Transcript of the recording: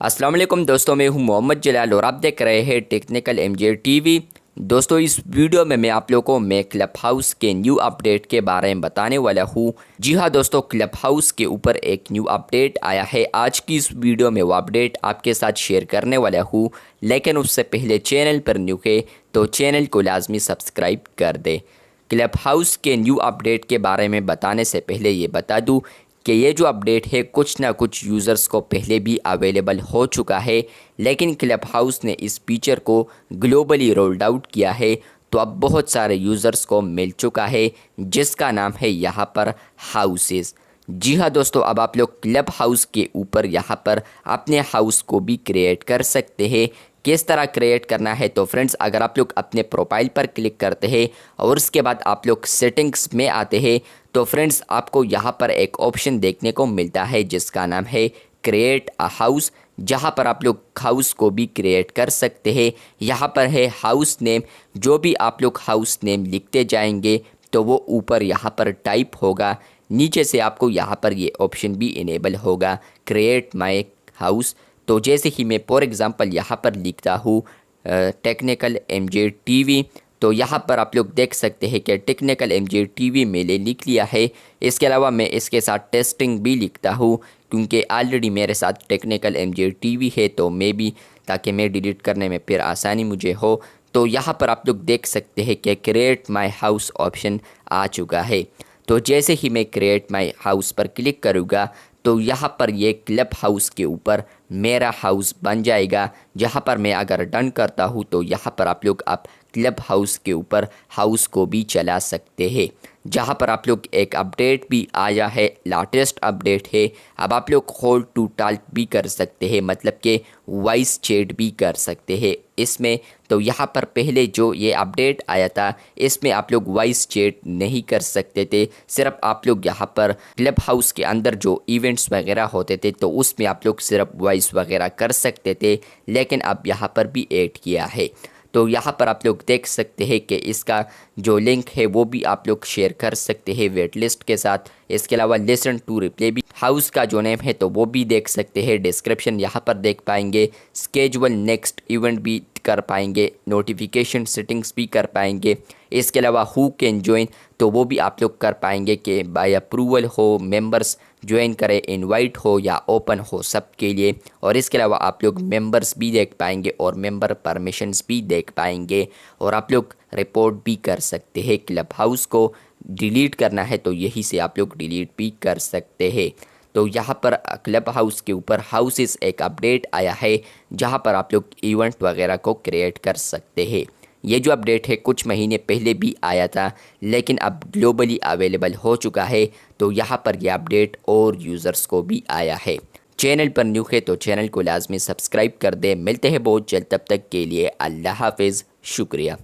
अस्सलाम वालेकुम दोस्तों, मैं हूं मोहम्मद जलाल और आप देख रहे हैं टेक्निकल एमजे टीवी। दोस्तों, इस वीडियो में मैं आप लोगों को मैं क्लब हाउस के न्यू अपडेट के बारे में बताने वाला हूं। जी हां दोस्तों, क्लब हाउस के ऊपर एक न्यू अपडेट आया है। आज की इस वीडियो में वो अपडेट आपके साथ शेयर करने वाला हूं, लेकिन उससे पहले चैनल पर न्यू है तो चैनल को लाजमी सब्सक्राइब कर दे। क्लब हाउस के न्यू अपडेट के बारे में बताने से पहले ये बता दूं कि ये जो अपडेट है कुछ ना कुछ यूज़र्स को पहले भी अवेलेबल हो चुका है, लेकिन क्लब हाउस ने इस फीचर को ग्लोबली रोल्ड आउट किया है तो अब बहुत सारे यूज़र्स को मिल चुका है, जिसका नाम है यहाँ पर हाउसेस। जी हाँ दोस्तों, अब आप लोग क्लब हाउस के ऊपर यहाँ पर अपने हाउस को भी क्रिएट कर सकते हैं। किस तरह क्रिएट करना है तो फ्रेंड्स, अगर आप लोग अपने प्रोफाइल पर क्लिक करते हैं और उसके बाद आप लोग सेटिंग्स में आते हैं तो फ्रेंड्स आपको यहाँ पर एक ऑप्शन देखने को मिलता है जिसका नाम है क्रिएट अ हाउस, जहाँ पर आप लोग हाउस को भी क्रिएट कर सकते हैं। यहाँ पर है हाउस नेम, जो भी आप लोग हाउस नेम लिखते जाएंगे तो वो ऊपर यहाँ पर टाइप होगा, नीचे से आपको यहाँ पर ये ऑप्शन भी इनेबल होगा क्रिएट माय हाउस। तो जैसे ही मैं फॉर एग्ज़ाम्पल यहाँ पर लिखता हूँ टेक्निकल एमजे टीवी, तो यहाँ पर आप लोग देख सकते हैं कि टेक्निकल एमजे टीवी मैंने लिख लिया है। इसके अलावा मैं इसके साथ टेस्टिंग भी लिखता हूँ, क्योंकि ऑलरेडी मेरे साथ टेक्निकल एमजे टीवी है तो मैं भी, ताकि मैं डिलीट करने में फिर आसानी मुझे हो। तो यहाँ पर आप लोग देख सकते हैं कि क्रिएट माय हाउस ऑप्शन आ चुका है। तो जैसे ही मैं क्रिएट माय हाउस पर क्लिक करूँगा तो यहाँ पर ये क्लब हाउस के ऊपर मेरा हाउस बन जाएगा। जहाँ पर मैं अगर डन करता हूँ तो यहाँ पर आप लोग अब क्लब हाउस के ऊपर हाउस को भी चला सकते हैं। जहाँ पर आप लोग एक अपडेट भी आया है, लेटेस्ट अपडेट है। अब आप लोग कॉल टू टॉक भी कर सकते हैं, मतलब कि वॉइस चैट भी कर सकते हैं इसमें। तो यहाँ पर पहले जो ये अपडेट आया था इसमें आप लोग वॉइस चैट नहीं कर सकते थे, सिर्फ आप लोग यहाँ पर क्लब हाउस के अंदर जो इवेंट्स वगैरह होते थे तो उसमें आप लोग सिर्फ वॉइस वगैरह कर सकते थे, लेकिन अब यहाँ पर भी ऐड किया है। तो यहाँ पर आप लोग देख सकते हैं कि इसका जो लिंक है वो भी आप लोग शेयर कर सकते हैं वेट लिस्ट के साथ। इसके अलावा लिसन टू रिप्ले भी, हाउस का जो नेम है तो वो भी देख सकते हैं। डिस्क्रिप्शन यहाँ पर देख पाएंगे, स्केजुअल नेक्स्ट इवेंट भी कर पाएंगे, नोटिफिकेशन सेटिंग्स भी कर पाएंगे। इसके अलावा हु कैन ज्वाइन, तो वो भी आप लोग कर पाएंगे कि बाय अप्रूवल हो, मेंबर्स ज्वाइन करें, इनवाइट हो या ओपन हो, सब के लिए। और इसके अलावा आप लोग मेंबर्स भी देख पाएंगे और मेंबर परमिशंस भी देख पाएंगे, और आप लोग रिपोर्ट भी कर सकते हैं। क्लब हाउस को डिलीट करना है तो यही से आप लोग डिलीट भी कर सकते हैं। तो यहाँ पर क्लब हाउस के ऊपर हाउसेस एक अपडेट आया है, जहाँ पर आप लोग इवेंट वगैरह को क्रिएट कर सकते हैं। ये जो अपडेट है कुछ महीने पहले भी आया था, लेकिन अब ग्लोबली अवेलेबल हो चुका है। तो यहाँ पर यह अपडेट और यूज़र्स को भी आया है। चैनल पर न्यू है तो चैनल को लाजमी सब्सक्राइब कर दे। मिलते हैं बहुत जल्द, तब तक के लिए अल्लाह हाफिज़, शुक्रिया।